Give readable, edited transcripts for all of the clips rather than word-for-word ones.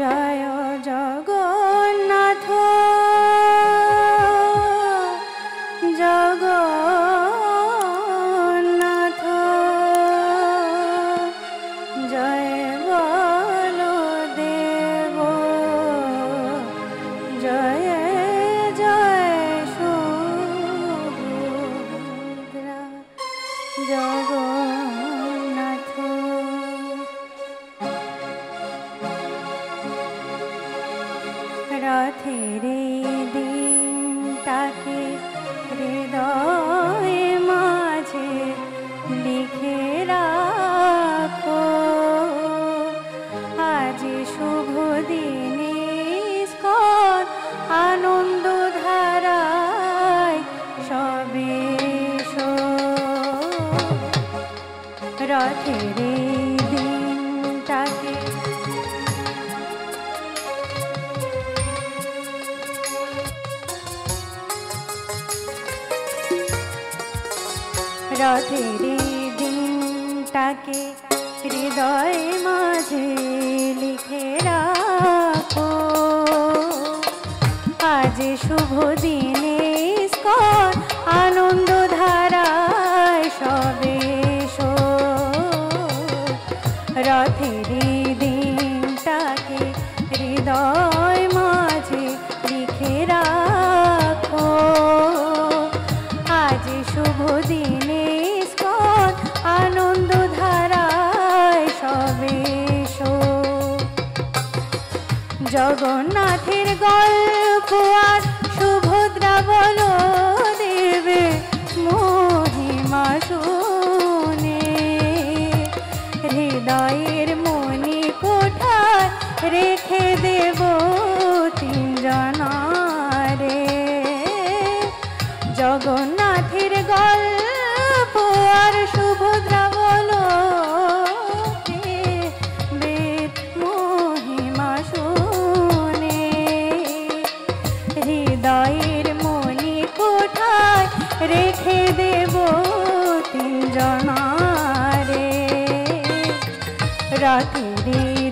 জয় জগন্নাথ জগন্নাথ জয় বলদেব জয় জয় সুভদ্রা জগন্নাথ। রথের দিনটাকে হৃদয় মাঝে লিখে রাখো, আজ শুভ দিনে ইস্কন আনন্দ ধারায় সবে রথের দিনটাকে রথের দিনটাকে হৃদয় মাঝে লিখে রাখো, আজ শুভ দিনে ইস্কন আনন্দ ধারায় সবে রথের দিনটাকে হৃদয় মাঝে লিখে রাখো, আজ শুভ দিনে ইস্কন আনন্দ ধারায় সবে জগন্নাথের গল্প আর সুভদ্রা বলদেবে মহিমা শুনে হৃদয়ের মনি কোঠায় রেখে দেব তিনজনারে। জগন্নাথের গল্প আর সুভদ্রা বলদেবে মহিমা শুনে হৃদয়ের মনি কোঠায় রেখে দেব তিনজনারে। রথের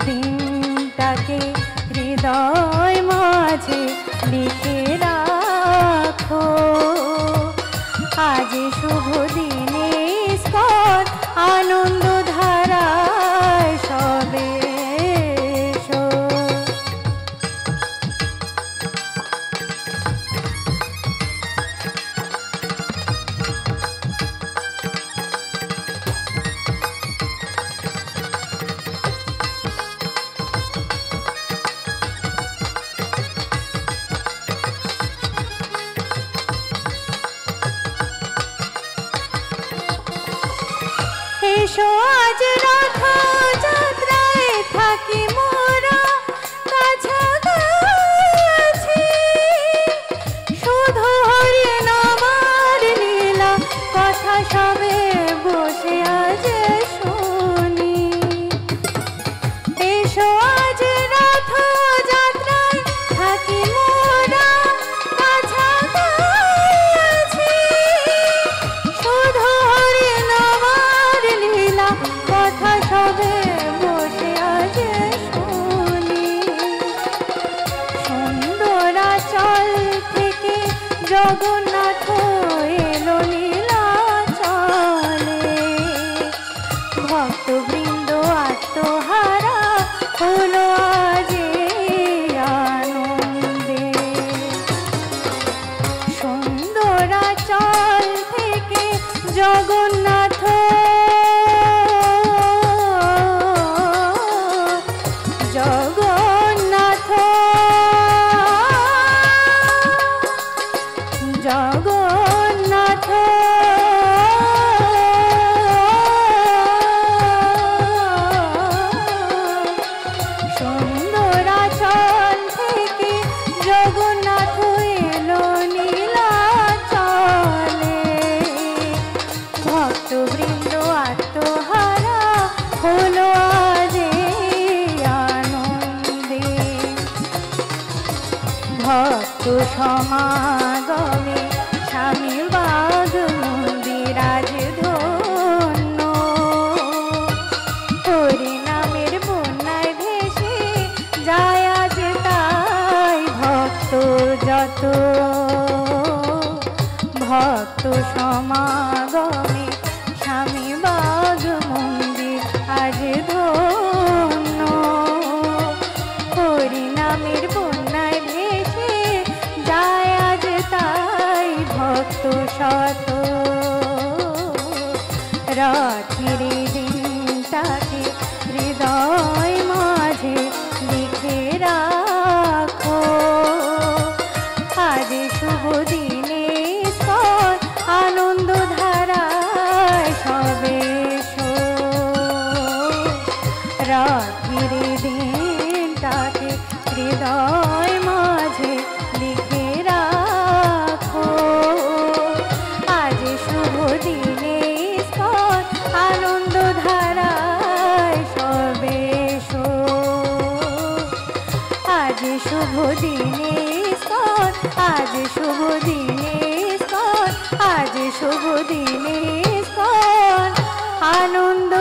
দিনটাকে হৃদয় মাঝে লিখে রাখো, আজ শুভ দিনে ইস্কন আনন্দ ধারায় সবে এসো আজ রথ যাত্রায় থাকি মোরা কাছাকাছি, শুধু হরি নামার লীলা কথা সবে বসে আজ শুনি। এসো আজ রথ যাত্রায় থাকি মোরা কাছাকাছি, শুধু হরি নামার লীলা কথা সবে বসে আজ শুনি। সুন্দরাচল থেকে জগন্নাথ এলো নীলাচলে, ভক্তবৃন্দ আত্মহারা হলো আজ আনন্দে। সুন্দরাচল থেকে জগন্নাথ জগন্নাথ জগন্নাথ সুন্দরাচল থেকে জগন্নাথ এলো নীলাচলে, ভক্তবৃন্দ আত্মহারা হলো আজ আনন্দে। ভক্ত সমাগমে স্বামীবাগ মন্দির আজ ধন্য, হরি নামের বন্যায় ভেসে যায় ভক্ত সমাগমে স্বামীবাগ মন্দির আজ ধন্য। হরিনামের বন্যায় ভেসে যায় আজ তাই ভক্ত শত। রাতের দিনটাকে হৃদয় মাঝে লিখে রাখো, আজ শুভ দিনে আনন্দ ধারায় সবে রাতের দিনটাকে হৃদয় মাঝে লিখে রাখো, আজ শুভ দিনে আনন্দ ধারায় সবে আজ শুভ দিনে আজ শুভ দিনে আজ শুভ দিনে আনন্দ